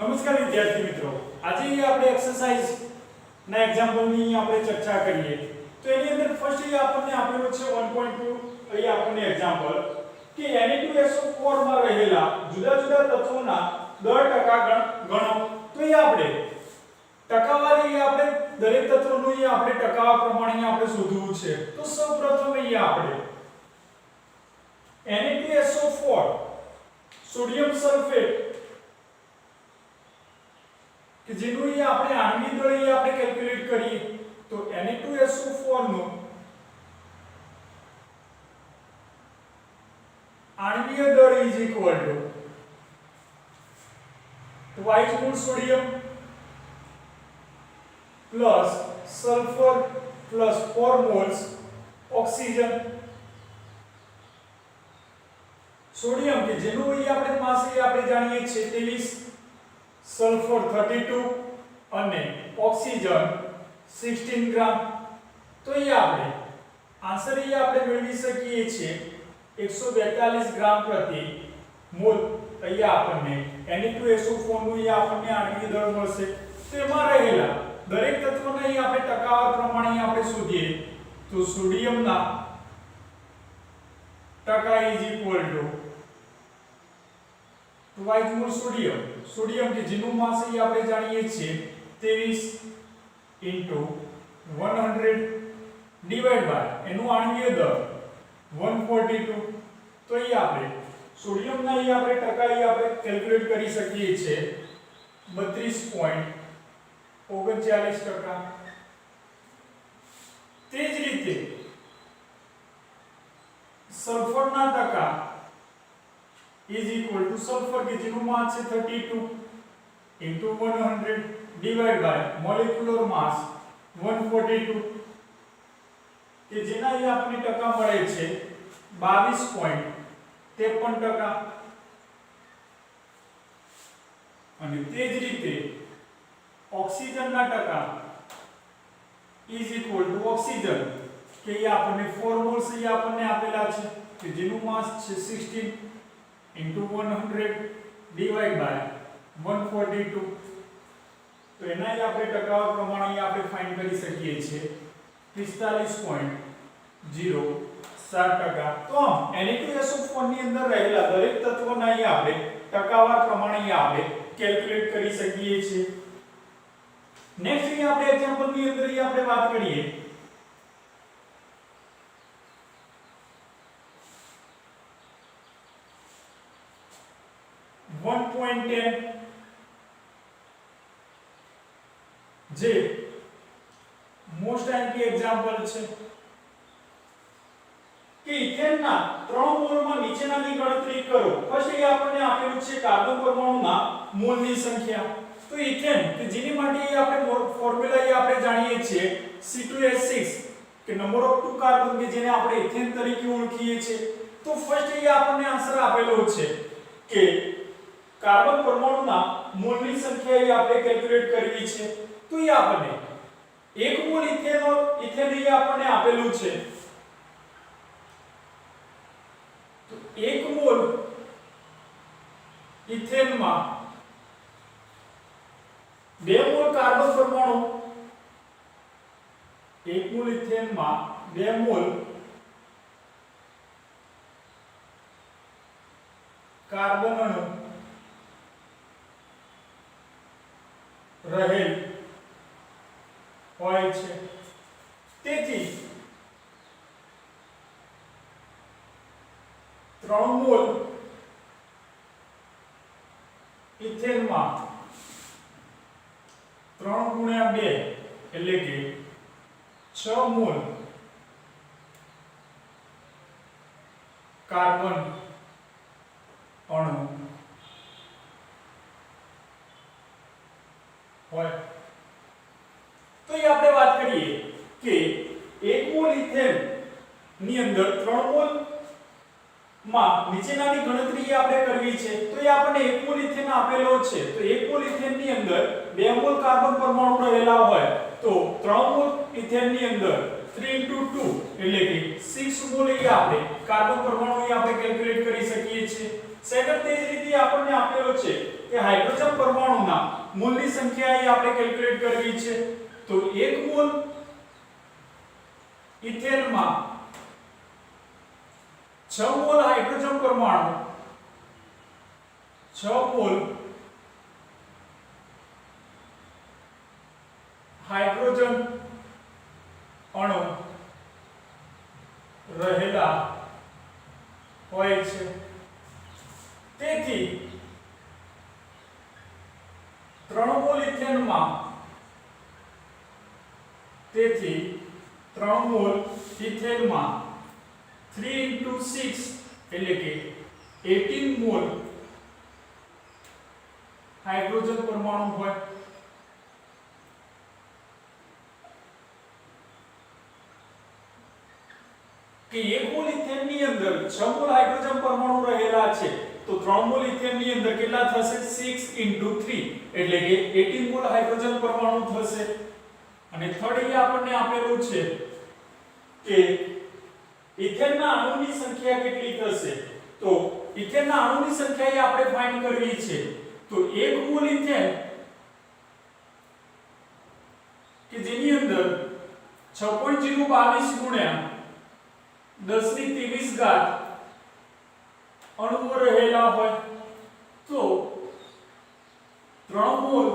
નમસ્કાર વિદ્યાર્થી મિત્રો, આજે આપણે એક્સરસાઇઝ ના એક્ઝામ્પલ ની આપણે ચર્ચા કરીએ. તો એની અંદર ફર્સ્ટ આપણને આપેલો છે 1.2. અહીં આપણને એક્ઝામ્પલ કે Na2SO4 માં રહેલા જુદા જુદા તત્વોના દર ટકા ગણો. તો એ આપણે ટકાવારી આપણે દરેક તત્વનું આપણે ટકાવા પ્રમાણે આપણે શોધવું છે. તો સૌપ્રથમ આપણે Na2SO4 સોડિયમ સલ્ફેટ કે જેનું આપણે આણ્વિક દળ આપણે કેલ્ક્યુલેટ કરીએ. તો Na2SO4 નું આણ્વિક દળ is equal to twice mole sodium plus sulphur plus 4 moles oxygen. Sodium કે જેનું આપણે માસ આપણે જાણીએ છીએ 23, સલ્ફર 32 અને ઓક્સિજન 16 ગ્રામ. તો આપણે આન્સર આપણે મેળવી શકીએ છીએ 142 ગ્રામ પ્રતિ મોલ. અહીંયા આપણને Na2SO4 નું આપણને આણ્વિક દળ મળશે. તેમાં રહેલા દરેક તત્વને આપણે ટકાવાર પ્રમાણે આપણે શોધીએ. તો સોડિયમના ટકા is equal to twice mole sodium. Sodium કે જેનું માસ આપણે જાણીએ છીએ 23 100 ડિવાઇડ બાય એનું આણ્વિક દળ 142. તો આપણે સોડિયમના આપણે ટકા આપણે કેલ્ક્યુલેટ કરી શકીએ છીએ 32.39%. તે જ રીતે સલ્ફરના ટકા is equal to sulfur કે જેનું માસ છે 32 100 divided by molecular mass 142 કે જેના આપણને ટકા મળે છે 22.53%. અને તે જ રીતે ઓક્સિજનના ટકા is equal to ઓક્સિજન કે આપણને 4 મોલ્સ આપણને આપેલા છે કે જેનું માસ છે 16 100 divided by 142. તો એના આપણે ટકાવા પ્રમાણે આપણે ફાઇન્ડ કરી શકીએ છીએ 45.07%. તો Na2SO4 ની અંદર રહેલા દરેક તત્વોના આપણે ટકાવાર પ્રમાણે આપણે કેલ્ક્યુલેટ કરી શકીએ છીએ. નેક્સ્ટ આપણે એક્ઝામ્પલ ની અંદર આપણે વાત કરીએ. જે મોસ્ટ આઈમ્પી એક્ઝામ્પલ છે કે ઇથેનના 3 મોલમાં નીચેનાની ગણતરી કરો. ફર્સ્ટ આપણને આપેલું છે કાર્બન પરમાણુના મોલની સંખ્યા. તો ઇથેન કે જેની માટે આપણે ફોર્મ્યુલા આપણે જાણીએ છીએ C2H6 કે નંબર ઓફ 2 કાર્બન કે જેને આપણે ઇથેન તરીકે ઓળખીએ છીએ. તો ફર્સ્ટ આપણને આન્સર આપેલો છે કે કાર્બન પરમાણુના મોલની સંખ્યા આપણે કેલ્ક્યુલેટ કરવી છે. તો આપણને 1 મોલ ઇથેન આપણને આપેલું છે. તો 1 મોલ ઇથેનમાં 2 મોલ કાર્બન પરમાણુ, 1 મોલ ઇથેનમાં 2 મોલ કાર્બન અણુ રહેલ હોય છે. તેથી 3 મોલ ઇથેનમાં 3 ગુણ્યા 2 એટલે કે 6 મોલ કાર્બન અણુ હોય. તો આપણે વાત કરીએ કે 1 મોલ ઇથેન ની અંદર 3 મોલ માં નીચેનાની ગણતરી આપણે કરવી છે. તો આપણને 1 મોલ ઇથેન આપેલો છે. તો 1 મોલ ઇથેન ની અંદર 2 મોલ કાર્બન પરમાણુ રહેલા હોય. તો 3 મોલ ઇથેન ની અંદર 3 * 2 એટલે કે 6 મોલ આપણે કાર્બન પરમાણુ આપણે કેલ્ક્યુલેટ કરી શકીએ છીએ. સેકન્ડ તે જ રીતે આપણને આપેલો છે કે હાઇડ્રોજન પરમાણુના મોલની સંખ્યા અહીં આપણે કેલ્ક્યુલેટ કરવી છે. તો 1 મોલ ઇથેનમાં 6 મોલ હાઇડ્રોજન પરમાણુ 6 મોલ હાઇડ્રોજન અણુ રહેલા હોય છે. તેથી 3 મોલ ઇથેનમાં 3 મોલ ઇથેનમાં 3 into 6 એટલે કે 18 મોલ હાઇડ્રોજન પરમાણુ હોય. કે 1 મોલ ઇથેનની અંદર 6 મોલ હાઇડ્રોજન પરમાણુ રહેલા છે. તો 3 મોલ ઇથેનની અંદર કેટલા થશે? 6 into 3 એટલે કે 18 મોલ હાઇડ્રોજન પરમાણુ થશે. અને થર્ડ એ આપણને આપેલું છે કે ઇથેનના અણુની સંખ્યા કેટલી થશે? તો ઇથેનના અણુની સંખ્યા એ આપણે ફાઇન્ડ કરવી છે. તો 1 મોલ ઇથેન કે જેની અંદર 6.022 ગુણ્યા 1023 અણુઓ રહેલા હોય તો 3 મોલ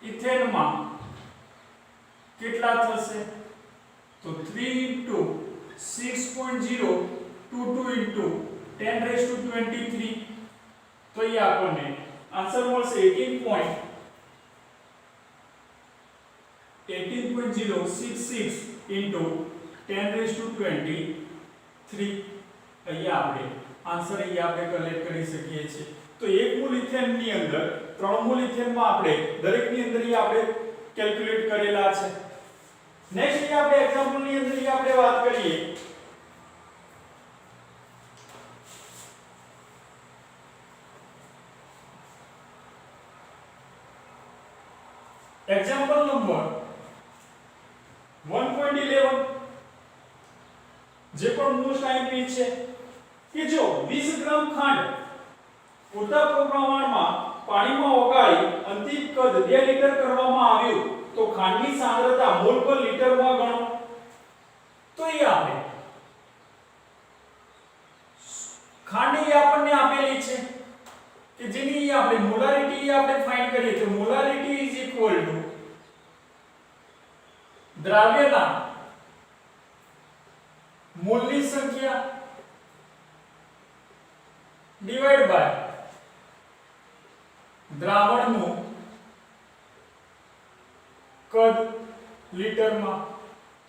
ઇથેનમાં કેટલા થશે? તો 3 into 6.022 into 1023 તો એ આપણને આન્સર મળશે 18.066 into 1023. અહીંયા આપણે આન્સર કલેક્ટ કરી શકીએ છીએ. તો 1 મોલ ઇથેનની અંદર 3 મોલ ઇથેનમાં આપણે દરેકની અંદર આપણે કેલ્ક્યુલેટ કરેલા છે. નેક્સ્ટ આપણે એક્ઝામ્પલની અંદર આપણે વાત કરીએ. એક્ઝામ્પલ નંબર 1.11 જે પણ મોસ્ટ આઈએમપી છે કે જો 20 ગ્રામ ખાંડ પૂરતા પ્રમાણમાં પાણીમાં ઓગાળી અંતિમ કદ 2 લિટર કરવામાં આવ્યું તો ખાંડની સાંદ્રતા મોલ પર લિટરમાં ગણો. તો એ આપણે ખાંડ એ આપણને આપેલી છે કે જેની આપણે મોલારિટી આપણે ફાઇન્ડ કરીએ તો મોલારિટી ઇઝ ઇક્વલ ટુ દ્રાવ્યના મોલની સંખ્યા ડિવાઇડ બાય દ્રાવણનું કદ લીટરમાં.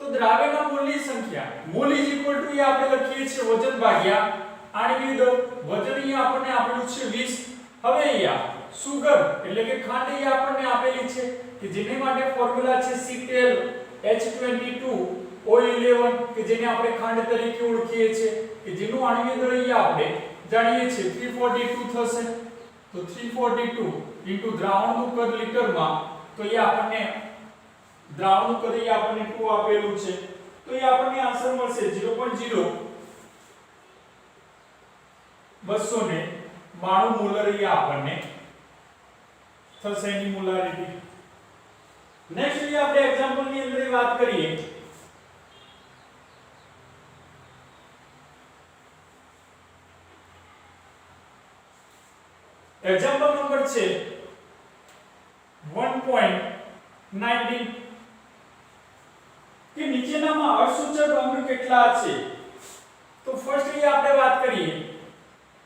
તો દ્રાવ્યના મોલની સંખ્યા મોલ ઇઝ ઇક્વલ ટુ એ આપણે લખીએ છીએ વજન ભાગ્યા આણ્વિક દળ. વજન અહીંયા આપણને આપેલું છે 20. હવે અહીંયા સુગર એટલે કે ખાંડ અહીંયા આપણને આપેલી છે કે જેને માટે ફોર્મ્યુલા છે CtH22O11 કે જેને આપણે ખાંડ તરીકે ઓળખીએ છીએ કે જેનું આણ્વિક દળ અહીંયા આપણે જાણીએ છીએ 342 થશે. તો 342 into દ્રાવણનું કદ લીટરમાં તો એ આપણને દ્રાવણનું કદ એ આપણને 2 આપેલું છે. તો એ આપણને આન્સર મળશે 0.0292 મોલર એ આપણને થશે એની મોલારિટી. નેક્સ્ટ એ આપણે એક્ઝામ્પલ ની અંદર વાત કરીએ. એક્ઝામ્પલ નંબર છે 1.19 કે નીચેનામાં અસૂચક અંક કેટલા છે? તો ફર્સ્ટ એ આપણે વાત કરીએ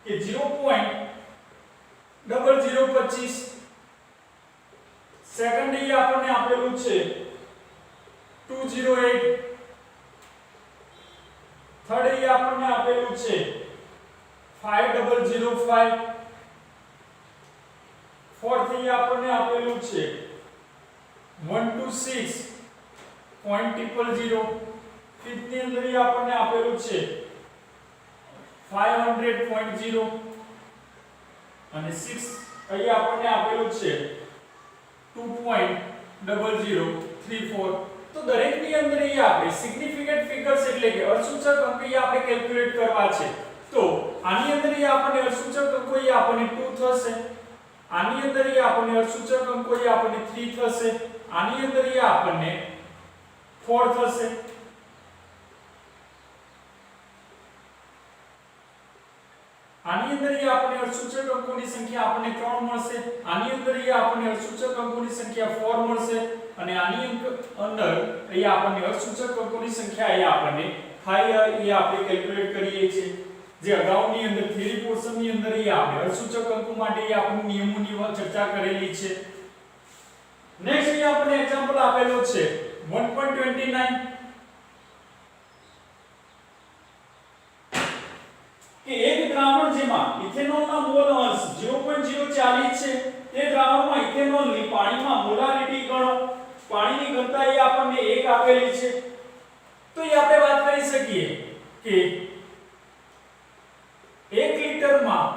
કે 0.0025. સેકન્ડ એ આપણને આપેલું છે 208. થર્ડ એ આપણને આપેલું છે 5005. ફોર્થ એ આપણને આપેલું છે 126.000. ફિફ્થ ની અંદર એ આપણને આપેલું છે 500.0 અને 6 અહીં આપણને આપેલું છે 2.0034. તો દરેકની અંદર એ આપણે સિગ્નિફિકન્ટ ફિગર્સ એટલે કે અસૂચક અંક એ આપણે કેલ્ક્યુલેટ કરવા છે. તો આની અંદર એ આપણને અર્ધસૂચક અંકો એ આપણને 2 થશે, આની અંદર એ આપણને અર્ધસૂચક અંકો એ આપણને 3 થશે, આની અંદર એ આપણને 4 થશે, આની અંદર એ આપણને અર્ધસૂચક અંકોની સંખ્યા આપણને 3 મળશે, આની અંદર એ આપણને અર્ધસૂચક અંકોની સંખ્યા 4 મળશે અને આની અંદર એ આપણને અર્ધસૂચક અંકોની સંખ્યા એ આપણને 5 એ આપણે કેલ્ક્યુલેટ કરીએ છીએ. જે અગાઉની અંદર થિયરી પોર્શનની અંદર એ આપણે અર્ધસૂચક અંકો માટે એ આપણે નિયમોની ચર્ચા કરેલી છે. નેક્સ્ટ એ આપણને એક્ઝામ્પલ આપેલો છે 1.29 કે એક દ્રાવણ જેમાં ઇથેનોલના મોલ અંશ 0.040 છે તે દ્રાવણમાં ઇથેનોલની પાણીમાં મોલારિટી ગણો. પાણીની ઘનતા એ આપણને 1 આપેલી છે. તો એ આપણે વાત કરી શકીએ કે 1 લિટરમાં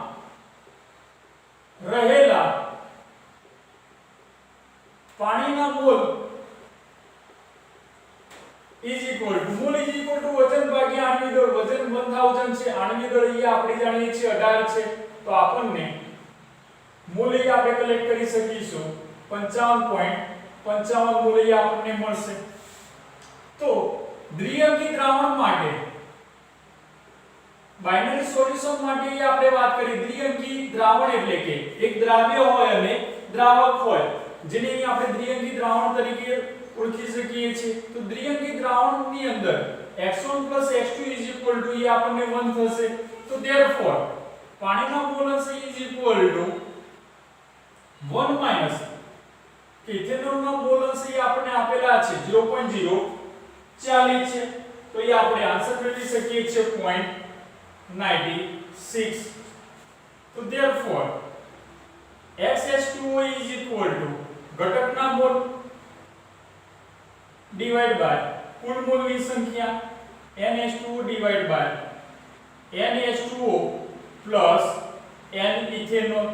રહેલા પાણીના મોલ મોલ વજન ભાગ્યા આણ્વિક દળ. વજન 1000 છે, આણ્વિક દળ એ આપણે જાણીએ છીએ 18 છે. તો આપણને મોલ એ આપણે કલેક્ટ કરી શકીશું 55.55 મોલ એ આપણને મળશે. તો દ્વિઅંકી દ્રાવણ માટે બાઇનરી સોલ્યુશન માટે આપણે વાત કરી. દ્વિઅંકી દ્રાવણ એટલે કે એક દ્રાવ્ય હોય અને દ્રાવક હોય, જેને આપણે દ્વિઅંકી દ્રાવણ તરીકે ઓળખી શકીએ છીએ. તો દ્વિઅંકી દ્રાવણની અંદર x1 x2 એ આપણને 1 થશે. તો therefore પાણીના મોલ અંશ = 1 કે ઇથેનોલના મોલ અંશ આપણને આપેલા છે 0.040 છે. તો એ આપણે આન્સર મેળવી શકીએ છીએ 0.96. તો therefore XH2O ઘટકના મોલ ડિવાઇડ બાય કુલ મોલની સંખ્યા NH2O divide by NH2O plus N ethanol.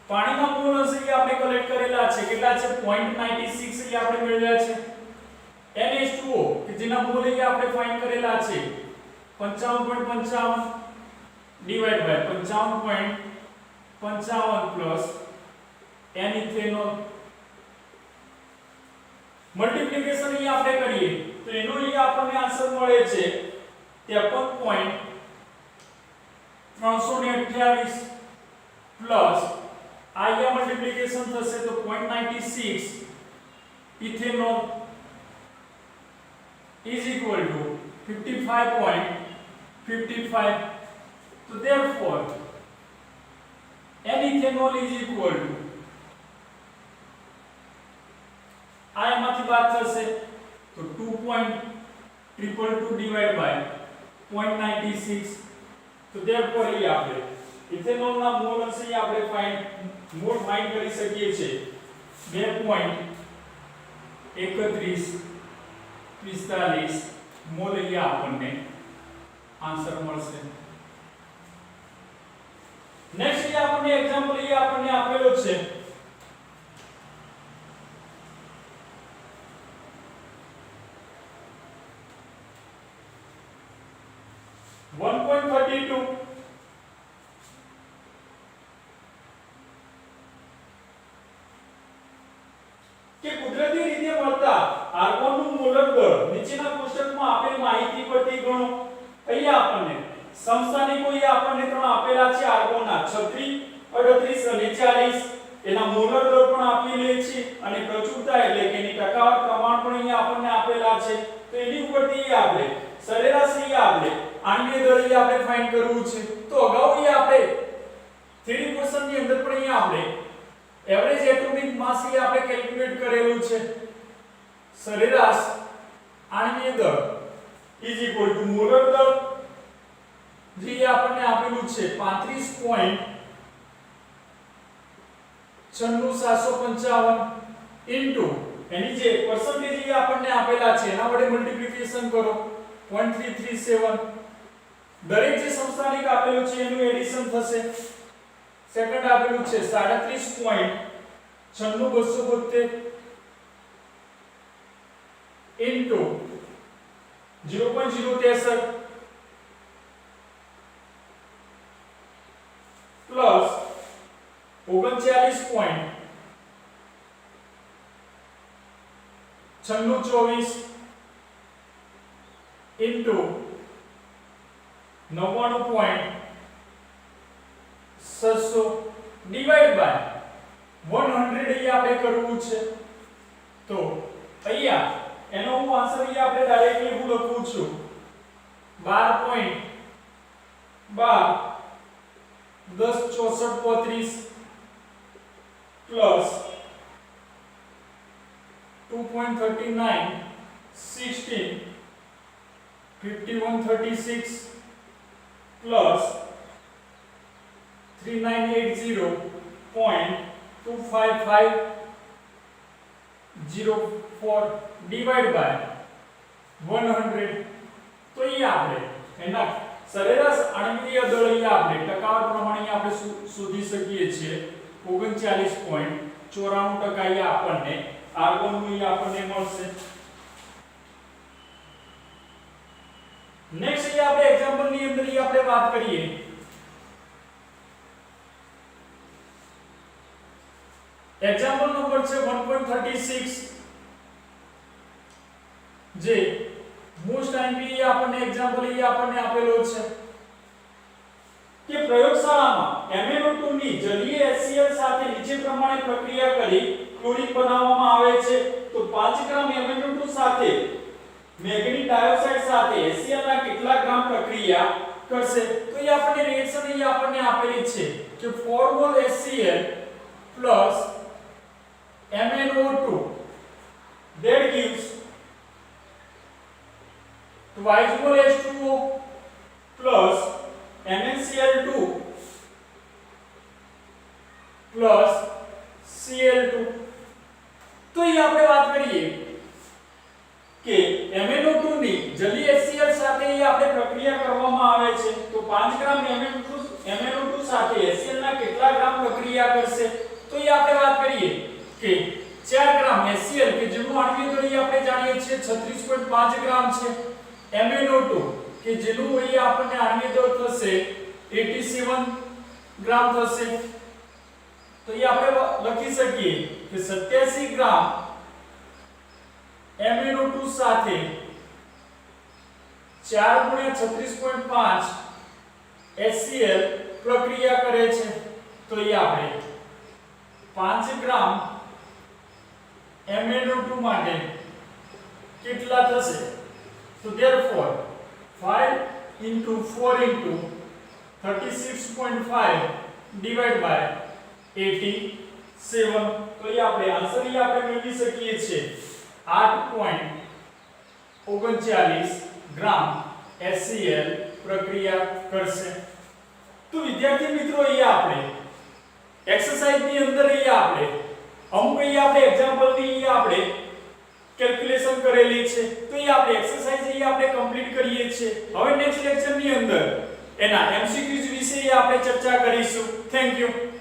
પાણીના મોલ અંશ આપણે કલેક્ટ કરેલા છે. કેટલા છે? 0.96 એ આપણે મેળવ્યા છે. NH2O કે જેના મોલ આપણે ફાઇન્ડ કરેલા છે 55.55 divide by 55.55 plus N ethanol. Multiplication આપણે કરીએ તો એનો આપણને આન્સર મળે છે 53.328 પ્લસ આ મલ્ટીપ્લિકેશન થશે તો 0.96 ethanol is equal to 55.55. So therefore N ethanol is equal to આ એમાંથી બાદ થશે તો 2.222 divided by 0.96. તો therefore એ આપણે ઇથેનોલના મોલ અંશ આપણે ફાઇન્ડ કરી શકીએ છીએ 2.3145 મોલ આપણને આન્સર મળશે. નેક્સ્ટ આપણને એક્ઝામ્પલ આપણને આપેલો છે 1.32 કે કુદરતી રીતે મળતા આર્ગોનનું મોલર દળ નીચેના કોષ્ટકમાં આપેલ માહિતી પરથી ગણો. અહીંયા આપણને સમસ્થાનિકો આપણને ત્રણ આપેલા છે આર્ગોનના 36, 38 અને 40. એના મોલર દળ પણ આપેલી છે અને પ્રચુરતા એટલે કે એની ટકાવારી પ્રમાણ પણ અહીંયા આપણને આપેલા છે. તો એની ઉપરથી આપણે સરેરાશ આપણે આણ્વીય દળ આપણે ફાઇન્ડ કરવું છે. તો અગાઉ આપણે થિયરી પોર્શનની અંદર પણ આપણે એવરેજ એટોમિક માસ આપણે કેલ્ક્યુલેટ કરેલું છે. સરેરાશ આણ્વીય દળ મોલર દળ જે આપણને આપેલું છે 35.96755 ઇન્ટુ એની જે પરસેન્ટેજ આપણને આપેલા છે એના વડે મલ્ટીપ્લિકેશન કરો 0.337. દરેક જે સમસ્થાનિક આપેલું છે એનું એડિશન થશે. સેકન્ડ આપેલું છે 37.96272 ઇન્ટુ 0.063 39.9624 into 99.700 ડિવાઇડ બાય 100 અહીંયા આપણે કરવું છે તો અહીંયા એનો હું આન્સર અહીંયા આપણે ડાયરેક્ટલી હું લખું છું 12.106435 પ્લસ 2.39 16 5136 plus 3980.25504 divided by 100 તો એ આપણે એના સરેરાશ આણ્વીય દળ અહીંયા આપણે ટકાવાર પ્રમાણે આપણે શોધી શકીએ છીએ 39.94% અહીંયા આપણને આર્ગોન નું અહીંયા આપણને મળશે નેક્સ્ટ અહીંયા આપણે એક્ઝામ્પલ ની અંદર આપણે વાત કરીએ એક્ઝામ્પલ નંબર છે 1.36 જે મોસ્ટ આઈમ્પી આપણને એક્ઝામ્પલ અહીંયા આપણને આપેલો છે કે પ્રયોગશાળામાં MnO2 ની જલીય HCl સાથે નીચે પ્રમાણે પ્રક્રિયા કરી ક્લોરીન બનાવવામાં આવે છે તો 5 ગ્રામ MnO2 સાથે મેગ્નેટિક ડાયોક્સાઇડ સાથે HCl ના કેટલા ગ્રામ પ્રક્રિયા કરશે તો એ આપણને રિએક્શન અહીં આપણને આપેલી છે કે 4 mall HCl plus MnO2 that gives twice more H2O plus MnCl2 plus Cl2 તો એ આપણે વાત કરીએ કે MnO2 ની જલીય HCl સાથે એ આપણે પ્રક્રિયા કરવામાં આવે છે તો 5 ગ્રામ MnO2 સાથે HCl ના કેટલા ગ્રામ પ્રક્રિયા કરશે તો એ આપણે વાત કરીએ કે 4 ગ્રામ HCl કે જેનું આણ્વીય દળ આપણે જાણીએ છીએ 36.5 ગ્રામ છે MnO2 કે જેનું અહીંયા આપણને આણ્વીય દળ થશે 87 ગ્રામ થશે તો એ આપણે લખી શકીએ કે 87 ગ્રામ MnO2 સાથે 4 ગુણ્યા 36.5 HCl પ્રક્રિયા કરે છે તો એ આપણે 5 ગ્રામ MnO2 માટે કેટલા થશે તો therefore 5 into 4 into 36.5 divided by 87 તો એ આપણે આન્સર એ આપણે મેળવી શકીએ છીએ 8.39 ગ્રામ HCl પ્રક્રિયા કરશે તો વિદ્યાર્થી મિત્રો અહીંયા આપણે એક્સરસાઇઝ ની અંદર અહીંયા આપણે અમુક અહીંયા આપણે એક્ઝામ્પલ ની અહીંયા આપણે કેલ્ક્યુલેશન કરેલી છે તો એ આપણે એક્સરસાઇઝ અહીંયા આપણે કમ્પ્લીટ કરીએ છીએ હવે નેક્સ્ટ લેક્ચર ની અંદર એના MCQs વિશે આપણે ચર્ચા કરીશું થેન્ક યુ